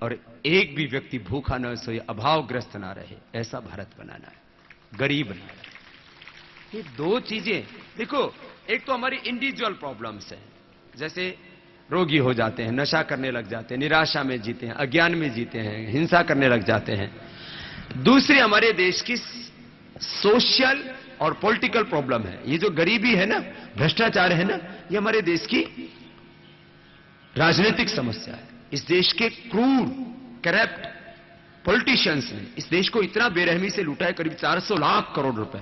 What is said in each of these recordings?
और एक भी व्यक्ति भूखा न सोए, अभावग्रस्त ना रहे, ऐसा भारत बनाना है, गरीब बनाना है। ये दो चीजें देखो, एक तो हमारी इंडिविजुअल प्रॉब्लम्स है, जैसे रोगी हो जाते हैं, नशा करने लग जाते हैं, निराशा में जीते हैं, अज्ञान में जीते हैं, हिंसा करने लग जाते हैं। दूसरी हमारे देश की सोशल और पॉलिटिकल प्रॉब्लम है। ये जो गरीबी है ना, भ्रष्टाचार है ना, ये हमारे देश की राजनीतिक समस्या है। इस देश के क्रूर करप्ट पॉलिटिशियंस ने इस देश को इतना बेरहमी से लूटा है, करीब 400 लाख करोड़ रुपए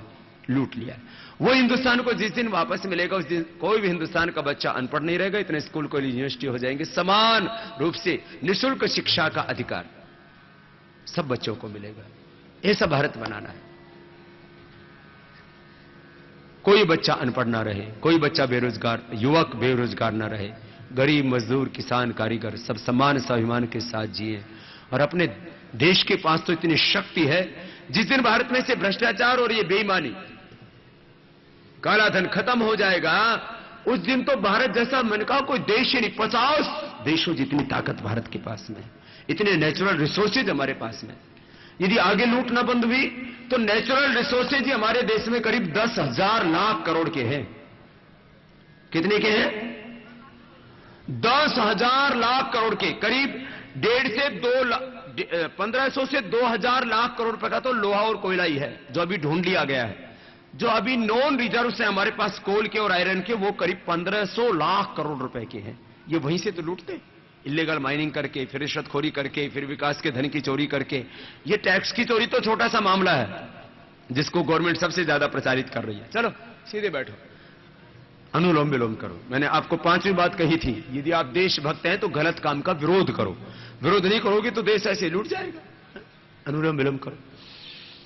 लूट लिया है। वो हिंदुस्तान को जिस दिन वापस मिलेगा, उस दिन कोई भी हिंदुस्तान का बच्चा अनपढ़ नहीं रहेगा, इतने स्कूल को यूनिवर्सिटी हो जाएंगे, समान रूप से निःशुल्क शिक्षा का अधिकार सब बच्चों को मिलेगा। ऐसा भारत बनाना है। कोई बच्चा अनपढ़ ना रहे, कोई बच्चा बेरोजगार, युवक बेरोजगार ना रहे, गरीब, मजदूर, किसान, कारीगर सब सम्मान स्वाभिमान के साथ जिए। और अपने देश के पास तो इतनी शक्ति है, जिस दिन भारत में से भ्रष्टाचार और ये बेईमानी, काला धन खत्म हो जाएगा, उस दिन तो भारत जैसा मैंने कहा कोई देश ही नहीं, 50 देशों जितनी ताकत भारत के पास में, इतने नेचुरल रिसोर्सेज हमारे पास में। यदि आगे लूट ना बंद हुई तो नेचुरल रिसोर्सेज ही हमारे देश में करीब 10,000 लाख करोड़ के हैं। कितने के हैं? 10,000 लाख करोड़ के, करीब 1,500 से 2,000 लाख करोड़ रुपए का तो लोहा और कोयला ही है जो अभी ढूंढ लिया गया है। जो अभी नॉन रिजर्व से हमारे पास कोल के और आयरन के, वो करीब 1,500 लाख करोड़ रुपए के हैं। ये वहीं से तो लूटते, इलीगल माइनिंग करके, फिर रिश्वतखोरी करके, फिर विकास के धन की चोरी करके। ये टैक्स की चोरी तो छोटा सा मामला है जिसको गवर्नमेंट सबसे ज्यादा प्रचारित कर रही है। चलो सीधे बैठो, अनुलोम विलोम करो। मैंने आपको 5वीं बात कही थी, यदि आप देशभक्त हैं तो गलत काम का विरोध करो, विरोध नहीं करोगे तो देश ऐसे लूट जाएगा। अनुलोम विलोम करो।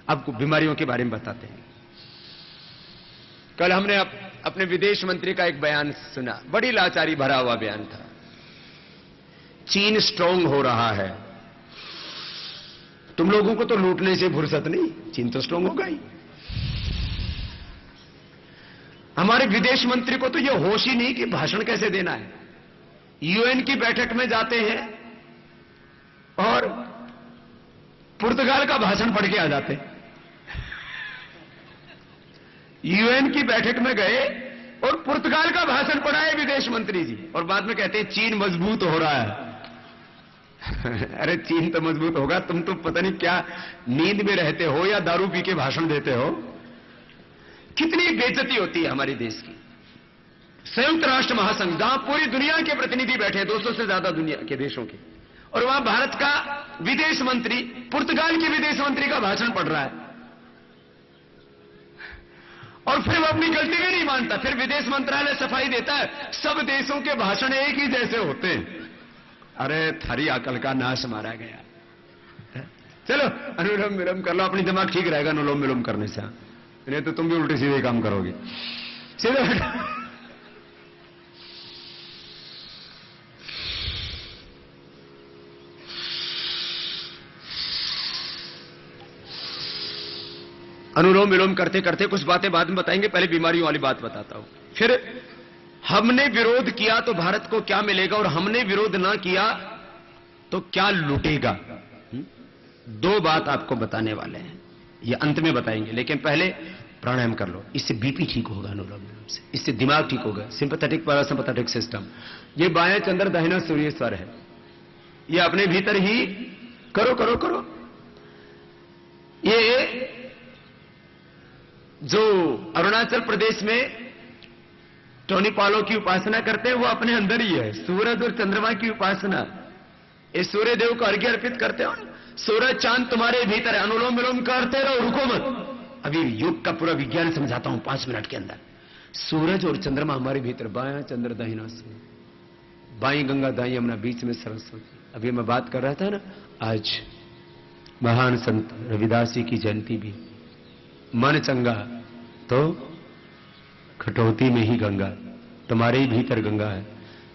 आपको बीमारियों के बारे में बताते हैं। कल हमने अपने विदेश मंत्री का एक बयान सुना, बड़ी लाचारी भरा हुआ बयान था। चीन स्ट्रांग हो रहा है, तुम लोगों को तो लूटने से फुर्सत नहीं, चीन तो स्ट्रांग होगा ही। हमारे विदेश मंत्री को तो यह होश ही नहीं कि भाषण कैसे देना है। यूएन की बैठक में जाते हैं और पुर्तगाल का भाषण पढ़ के आ जाते हैं। यूएन की बैठक में गए और पुर्तगाल का भाषण पढ़ा है विदेश मंत्री जी, और बाद में कहते हैं चीन मजबूत हो रहा है। अरे चीन तो मजबूत होगा, तुम तो पता नहीं क्या नींद में रहते हो या दारू पी के भाषण देते हो। कितनी बेइज्जती होती है हमारे देश की। संयुक्त राष्ट्र महासंघ, जहां पूरी दुनिया के प्रतिनिधि बैठे हैं, 200 से ज्यादा दुनिया के देशों के, और वहां भारत का विदेश मंत्री पुर्तगाल के विदेश मंत्री का भाषण पढ़ रहा है, और फिर वो अपनी गलती भी नहीं मानता। फिर विदेश मंत्रालय सफाई देता है, सब देशों के भाषण एक ही जैसे होते हैं। अरे थारी अकल का नाश मारा गया। चलो अनुलोम विलोम कर लो, अपनी दिमाग ठीक रहेगा अनुलोम विलोम करने से, नहीं तो तुम भी उल्टे सीधे काम करोगे। सीधे अनुलोम विलोम करते करते कुछ बातें बाद में बताएंगे, पहले बीमारियों वाली बात बताता हूं। फिर हमने विरोध किया तो भारत को क्या मिलेगा, और हमने विरोध ना किया तो क्या लूटेगा। 2 बात आपको बताने वाले हैं, ये अंत में बताएंगे, लेकिन पहले प्राणायाम कर लो। इससे बीपी ठीक होगा अनुलोम विलोम से, इससे दिमाग ठीक होगा, सिंपैथेटिक पैरासिम्पैथेटिक सिस्टम। ये बायां चंद्र दाहिना सूर्य स्वर है, ये अपने भीतर ही करो करो करो। ये जो अरुणाचल प्रदेश में टोनी पालो की उपासना करते हैं, वो अपने अंदर ही है। सूरज और चंद्रमा की उपासना, इस सूर्य देव को अर्घ्य अर्पित करते हो ना, सूरज चांद तुम्हारे भीतर है। अनुलोम विलोम करते रहो, रुको मत। अभी योग का पूरा विज्ञान समझाता हूं 5 मिनट के अंदर। सूरज और चंद्रमा हमारे भीतर, बायां चंद्र दाहिना सूर्य, बाईं गंगा दाईं यमुना, बीच में सरस्वती। अभी मैं बात कर रहा था ना, आज महान संत रविदास जी की जयंती भी। मन चंगा तो खटौती में ही गंगा, तुम्हारे ही भीतर गंगा है,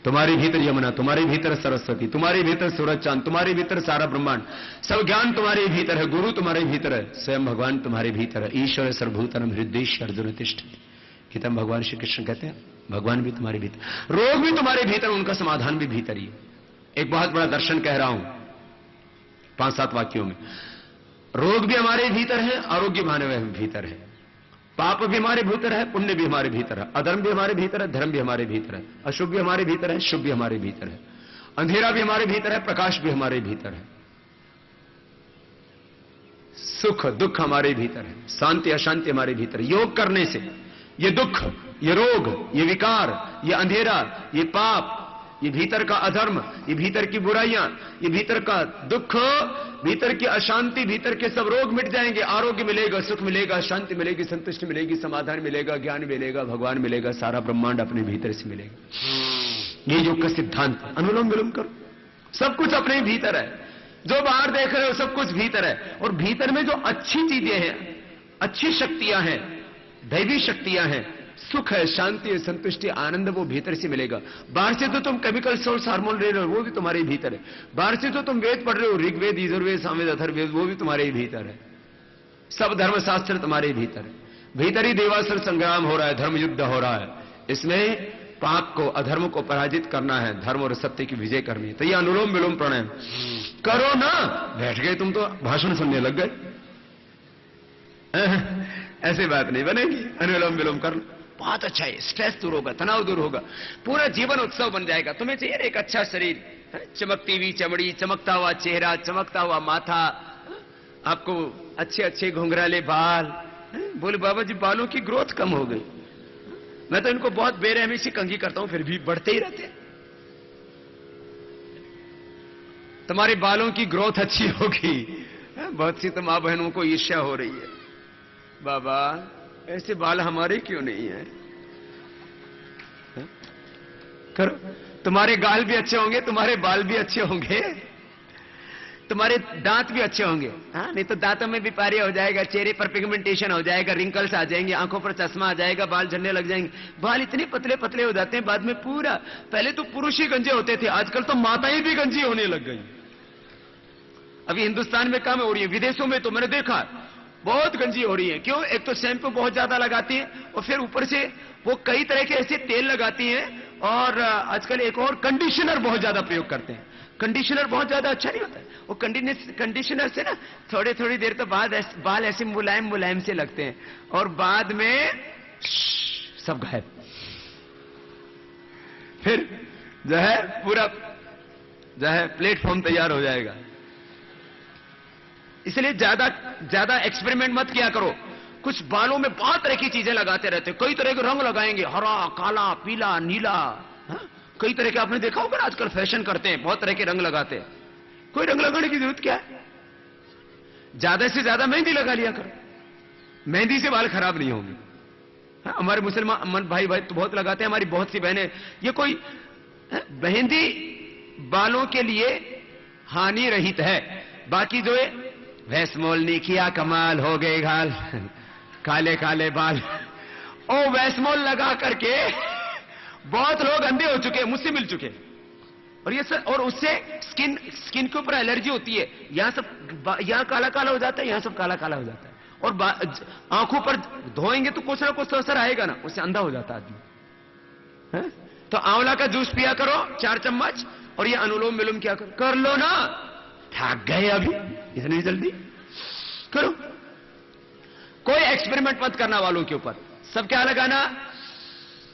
तुम्हारे भीतर यमुना, तुम्हारे भीतर सरस्वती, तुम्हारे भीतर सूरज चांद, तुम्हारे भीतर सारा ब्रह्मांड, सब ज्ञान तुम्हारे भीतर है, गुरु तुम्हारे भीतर है, स्वयं भगवान तुम्हारे भीतर है। ईश्वर सर्वभूतनम हृदयेश अर्जुन तिष्ठति, गीता में भगवान श्री कृष्ण कहते हैं भगवान भी तुम्हारे भीतर, रोग भी तुम्हारे भीतर, उनका समाधान भी भीतर ही है। एक बहुत बड़ा दर्शन कह रहा हूं, 5-7 वाक्यों में। रोग भी हमारे भीतर है, आरोग्य भी हमारे भीतर है, पाप भी हमारे भीतर है, पुण्य भी हमारे भीतर है, अधर्म भी हमारे भीतर है, धर्म भी हमारे भीतर है, अशुभ भी हमारे भीतर है, शुभ भी हमारे भीतर है, अंधेरा भी हमारे भीतर है, प्रकाश भी हमारे भीतर है, सुख दुख हमारे भीतर है, शांति अशांति हमारे भीतर है। योग करने से ये दुख, ये रोग, ये विकार, ये अंधेरा, ये पाप, ये भीतर का अधर्म, ये भीतर की बुराइयां, ये भीतर का दुख, भीतर की अशांति, भीतर के सब रोग मिट जाएंगे। आरोग्य मिलेगा, सुख मिलेगा, शांति मिलेगी, संतुष्टि मिलेगी, समाधान मिलेगा, ज्ञान मिलेगा, भगवान मिलेगा, सारा ब्रह्मांड अपने भीतर से मिलेगा। ये योग का सिद्धांत। अनुलोम विलोम करो, सब कुछ अपने भीतर है। जो बाहर देख रहे हो सब कुछ भीतर है, और भीतर में जो अच्छी चीजें हैं, अच्छी शक्तियां हैं, दैवी शक्तियां हैं, सुख है, शांति है, संतुष्टि, आनंद, वो भीतर से मिलेगा। बाहर से तो तुम केमिकल सोर्स हार्मोन ले रहे हो, वो भी तुम्हारे भीतर है। बाहर से तो तुम वेद पढ़ रहे हो, ऋग्वेद, यजुर्वेद, सामवेद, अथर्ववेद, वो भी तुम्हारे ही भीतर है। सब धर्मशास्त्र तुम्हारे भीतर है। भीतर ही देवासुर संग्राम हो रहा है, धर्म युद्ध हो रहा है। इसमें पाप को, अधर्म को पराजित करना है, धर्म और सत्य की विजय करनी है। तो ये अनुलोम विलोम प्राणायाम करो ना। बैठ गए तुम तो भाषण सुनने लग गए, ऐसी बात नहीं बनेगी। अनुलोम विलोम कर लो, बहुत अच्छा है, स्ट्रेस दूर होगा, तनाव दूर होगा, पूरा जीवन उत्सव बन जाएगा। तुम्हें चाहिए एक अच्छा शरीर, चमकती हुई चमड़ी, चमकता हुआ चेहरा, चमकता हुआ माथा, आपको अच्छे अच्छे घुंघराले बाल। बोले बाबा जी बालों की ग्रोथ कम हो गई। मैं तो इनको बहुत बेरहमी से कंघी करता हूं, फिर भी बढ़ते ही रहते। तुम्हारे बालों की ग्रोथ अच्छी होगी। बहुत सी तो मां बहनों को ईर्ष्या हो रही है, बाबा ऐसे बाल हमारे क्यों नहीं है। करो, तुम्हारे गाल भी अच्छे होंगे, तुम्हारे बाल भी अच्छे होंगे, तुम्हारे दांत भी अच्छे होंगे। हाँ, नहीं तो दांतों में भी पारिया हो जाएगा, चेहरे पर पिगमेंटेशन हो जाएगा, रिंकल्स आ जाएंगे, आंखों पर चश्मा आ जाएगा, बाल झड़ने लग जाएंगे। बाल इतने पतले पतले हो जाते हैं बाद में पूरा। पहले तो पुरुष ही गंजे होते थे, आजकल तो माताएं भी गंजी होने लग गई। अभी हिंदुस्तान में कम हो रही है, विदेशों में तो मैंने देखा बहुत गंजी हो रही है। क्यों? एक तो शैम्पू बहुत ज्यादा लगाती है, और फिर ऊपर से वो कई तरह के ऐसे तेल लगाती हैं, और आजकल एक और कंडीशनर बहुत ज्यादा प्रयोग करते हैं। कंडीशनर बहुत ज्यादा अच्छा नहीं होता है। वो कंडीशनर से ना थोड़ी थोड़ी देर तो बाद बाल ऐसे मुलायम मुलायम से लगते हैं, और बाद में सब गायब। फिर जो है पूरा जो है प्लेटफॉर्म तैयार हो जाएगा। इसलिए ज्यादा एक्सपेरिमेंट मत किया करो। कुछ बालों में बहुत तरह की चीजें लगाते रहते, कई तरह के रंग लगाएंगे, हरा, काला, पीला, नीला। हा? कई तरह के आपने देखा होगा आजकल फैशन करते हैं, बहुत तरह के रंग लगाते हैं। कोई रंग लगाने की जरूरत क्या है? ज्यादा से ज्यादा मेहंदी लगा लिया करो, मेहंदी से बाल खराब नहीं होंगे। हाँ? हमारे मुसलमान भाई तो बहुत लगाते हैं, हमारी बहुत सी बहनें। ये कोई मेहंदी बालों के लिए हानि रहित है। बाकी जो है वैस्मोल ने किया कमाल, हो गए घाल, काले काले बाल। ओ वैस्मोल लगा करके बहुत लोग अंधे हो चुके हैं, मुझसे मिल चुके। और ये सर, और उससे स्किन के ऊपर एलर्जी होती है। यहां काला काला हो जाता है, यहां सब काला काला हो जाता है। और आंखों पर धोएंगे तो कुछ ना कुछ तो असर आएगा ना, उससे अंधा हो जाता आदमी। तो आंवला का जूस पिया करो 4 चम्मच, और ये अनुलोम विलोम क्या करो, कर लो ना। थक गए अभी इतनी जल्दी? करो। कोई एक्सपेरिमेंट मत करना वालों के ऊपर। सब क्या लगाना?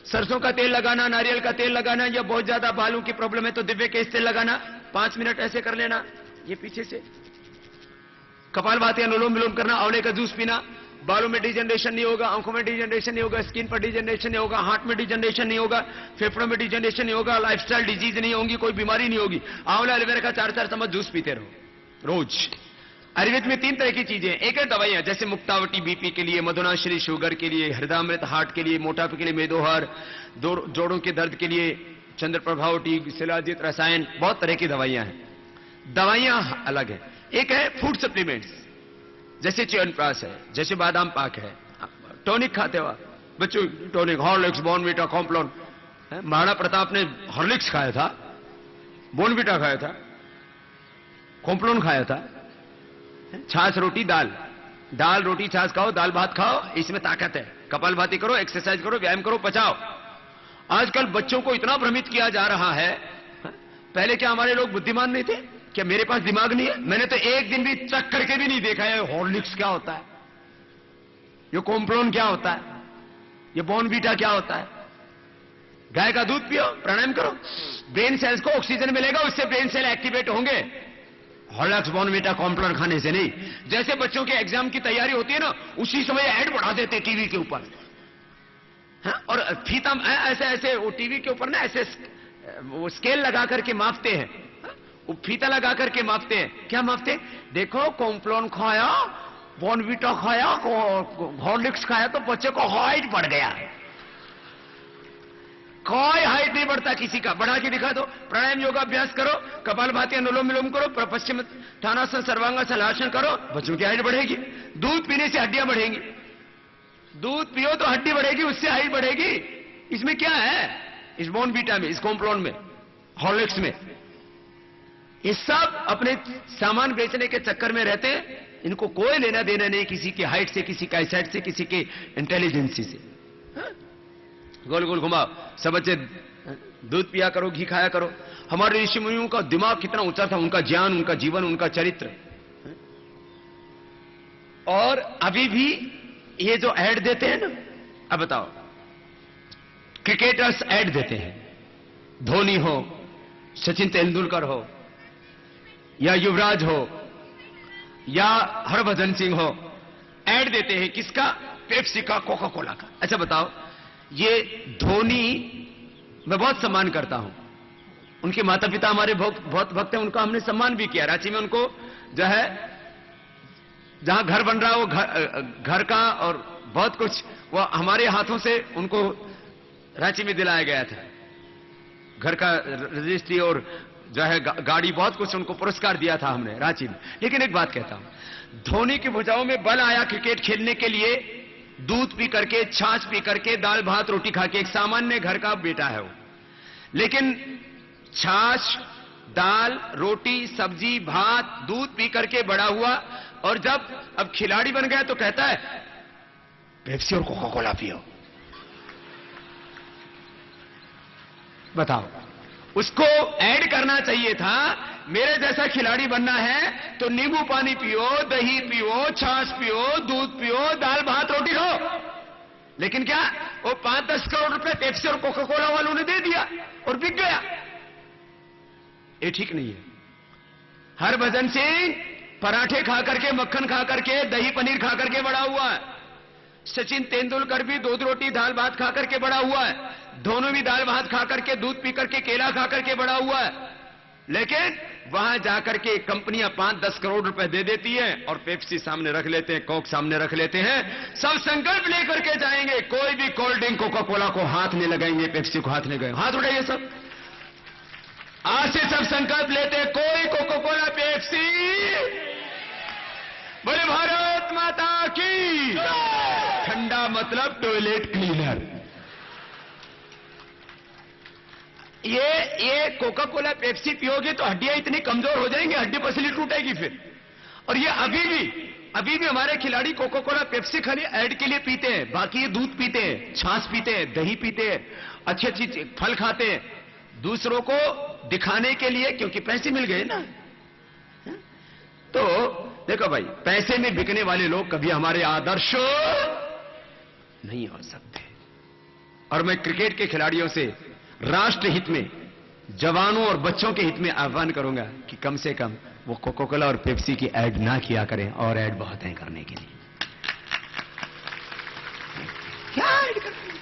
सरसों का तेल लगाना, नारियल का तेल लगाना, या बहुत ज्यादा बालों की प्रॉब्लम है तो दिव्य केश तेल लगाना। 5 मिनट ऐसे कर लेना, ये पीछे से कपालभाति, अनुलोम विलोम करना, आंवले का जूस पीना। बालों में डिजनरेशन नहीं होगा, आंखों में डिजनरेशन नहीं होगा, स्किन पर डिजनरेशन नहीं होगा, हार्ट में डिजनरेशन नहीं होगा, फेफड़ों में डिजनरेशन नहीं होगा, लाइफस्टाइल डिजीज नहीं होंगी, कोई बीमारी नहीं होगी। आंवला एलोवेरा का 4-4 चम्मच जूस पीते रहो रोज। आयुर्वेद में 3 तरह की चीजें हैं। एक है दवाइयां, जैसे मुक्तावटी बीपी के लिए, मधुनाश्री शुगर के लिए, हृदयामृत हार्ट के लिए, मोटापे के लिए मेदोहर, जोड़ों के दर्द के लिए चंद्र प्रभावटी, शिलाजित, रसायन, बहुत तरह की दवाइयां हैं। दवाइयां अलग है। एक है फूड सप्लीमेंट्स, जैसे च्यवनप्राश है, जैसे बादाम पाक है। टॉनिक खाते हो बच्चों, tonic, Horlicks, Bournvita, Complan. Maharana Pratap ने हॉर्लिक्स खाया था, बॉर्नविटा खाया था, कॉम्प्लॉन खाया था। छाछ रोटी दाल, दाल रोटी छाछ खाओ, दाल भात खाओ, इसमें ताकत है। कपालभाति करो, एक्सरसाइज करो, व्यायाम करो, पचाओ। आजकल बच्चों को इतना भ्रमित किया जा रहा है। पहले क्या हमारे लोग बुद्धिमान नहीं थे? क्या मेरे पास दिमाग नहीं है? मैंने तो एक दिन भी चख करके भी नहीं देखा है हॉर्लिक्स क्या होता है, ये कॉम्प्लोन क्या होता है, ये बॉर्नवीटा क्या होता है। गाय का दूध पियो, प्राणायाम करो, ब्रेन सेल्स को ऑक्सीजन मिलेगा, उससे ब्रेन सेल एक्टिवेट होंगे। हॉर्लिक्स बॉर्नवीटा कॉम्प्लोन खाने से नहीं। जैसे बच्चों के एग्जाम की तैयारी होती है ना, उसी समय ऐड बढ़ा देते टीवी के ऊपर, और फीता ऐसे ऐसे वो टीवी के ऊपर ना ऐसे वो स्केल लगा करके मापते हैं, वो फीता लगा करके मापते हैं। क्या मापते हैं? देखो कॉम्प्लोन खाया, बॉर्नवीटा खाया, हॉर्लिक्स खाया तो बच्चे को हाइट बढ़ गया। कोई हाइट नहीं बढ़ता किसी का, बढ़ा के दिखा दो। प्राणायाम योगाभ्यास करो, कपालभाति अनुलोम विलोम करो, पश्चिम थानासन सर्वांगासन आसन करो, बच्चों की हाइट बढ़ेगी। दूध पीने से हड्डियां बढ़ेंगी, दूध पियो तो हड्डी बढ़ेगी, उससे हाइट बढ़ेगी। इसमें क्या है? इस बॉर्नवीटा में, इस कॉम्प्लोन में, हॉर्लिक्स में। ये सब अपने सामान बेचने के चक्कर में रहते हैं, इनको कोई लेना देना नहीं किसी की हाइट से, किसी का आईसाइट से, किसी की इंटेलिजेंसी से। गोल गोल घुमाओ, सब बच्चे दूध पिया करो, घी खाया करो। हमारे ऋषि मुनियों का दिमाग कितना ऊंचा था, उनका ज्ञान, उनका जीवन, उनका चरित्र। और अभी भी ये जो ऐड देते हैं ना, अब बताओ, क्रिकेटर्स ऐड देते हैं, धोनी हो, सचिन तेंदुलकर हो, या युवराज हो, या हरभजन सिंह हो, ऐड देते हैं किसका? पेप्सी का, कोका कोला का। अच्छा बताओ, ये धोनी मैं बहुत सम्मान करता हूं, उनके माता पिता हमारे बहुत भक्त हैं, उनका हमने सम्मान भी किया। रांची में उनको जो है, जहां घर बन रहा है वो घर का और बहुत कुछ वो हमारे हाथों से उनको रांची में दिलाया गया था, घर का रजिस्ट्री और जो है गाड़ी, बहुत कुछ उनको पुरस्कार दिया था हमने रांची में। लेकिन एक बात कहता हूं, धोनी की भुजाओं में बल आया क्रिकेट खेलने के लिए, दूध पी करके, छाछ पी करके, दाल भात रोटी खा के, एक सामान्य घर का बेटा है वो। लेकिन छाछ, दाल, रोटी, सब्जी, भात, दूध पी करके बड़ा हुआ, और जब अब खिलाड़ी बन गया तो कहता है पेप्सी और कोका कोला पियो। बताओ, उसको ऐड करना चाहिए था, मेरे जैसा खिलाड़ी बनना है तो नींबू पानी पियो, दही पियो, छाछ पियो, दूध पियो, दाल भात रोटी खाओ। लेकिन क्या, वो 5-10 करोड़ रुपए पेप्सी और कोका कोला वालों ने दे दिया और बिक गया। ये ठीक नहीं है। हरभजन सिंह पराठे खा करके, मक्खन खा करके, दही पनीर खा करके बड़ा हुआ है। सचिन तेंदुलकर भी दूध रोटी दाल भात खा करके बड़ा हुआ है। दोनों भी दाल भात खा करके, दूध पी करके, केला खा करके बड़ा हुआ है। लेकिन वहां जाकर के कंपनियां 5-10 करोड़ रुपए दे देती हैं और पेप्सी सामने रख लेते हैं, कोक सामने रख लेते हैं। सब संकल्प लेकर के जाएंगे, कोई भी कोल्ड ड्रिंक कोका कोला को हाथ नहीं लगाएंगे, पेप्सी को हाथ नहीं लगाएंगे। हाथ उठाइए सब, आज से सब संकल्प लेते हैं, कोई कोका कोला पेप्सी। बोले भारत माता की। ठंडा मतलब टॉयलेट क्लीनर। ये कोका कोला पेप्सी पियोगे तो हड्डियां इतनी कमजोर हो जाएंगी, हड्डी पसली टूटेगी फिर। और ये अभी भी हमारे खिलाड़ी कोका कोला पेप्सी खाली ऐड के लिए पीते हैं, बाकी ये दूध पीते हैं, छाछ पीते हैं, दही पीते हैं, अच्छी अच्छी फल खाते हैं, दूसरों को दिखाने के लिए, क्योंकि पैसे मिल गए ना। तो देखो भाई, पैसे में बिकने वाले लोग कभी हमारे आदर्श नहीं हो सकते। और मैं क्रिकेट के खिलाड़ियों से राष्ट्र हित में, जवानों और बच्चों के हित में आह्वान करूंगा कि कम से कम वो कोका कोला और पेप्सी की ऐड ना किया करें, और ऐड बहुत है करने के लिए। क्या ऐड करते हैं?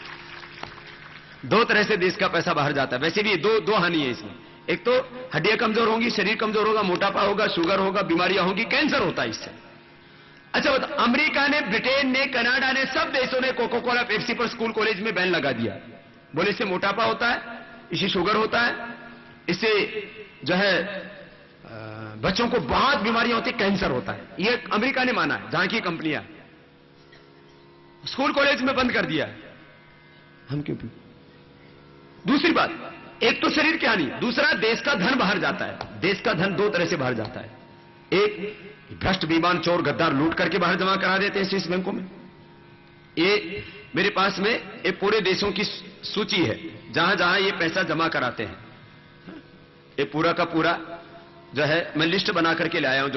दो तरह से देश का पैसा बाहर जाता है। वैसे भी दो हानि है इसमें। एक तो हड्डियां कमजोर होंगी, शरीर कमजोर होगा, मोटापा होगा, शुगर होगा, बीमारियां होंगी, कैंसर होता है इससे। अच्छा बताओ, अमेरिका ने, ब्रिटेन ने, कनाडा ने, सब देशों ने कोका कोला पेप्सी पर स्कूल कॉलेज में बैन लगा दिया। बोले इससे मोटापा होता है, इससे शुगर होता है, इससे जो है बच्चों को बहुत बीमारियां होती, कैंसर होता है। ये अमेरिका ने माना है, जहां की कंपनियां स्कूल कॉलेज में बंद कर दिया। हम क्यों पी? दूसरी बात, एक तो शरीर की हानि, दूसरा देश का धन बाहर जाता है। देश का धन दो तरह से बाहर जाता है। एक, भ्रष्ट बेईमान चोर गद्दार लूट करके बाहर जमा करा देते हैं स्विस बैंकों में। ये मेरे पास में ये पूरे देशों की सूची है जहां जहां ये पैसा जमा कराते हैं। ये पूरा का पूरा जो है मैं लिस्ट बना करके लाया हूं।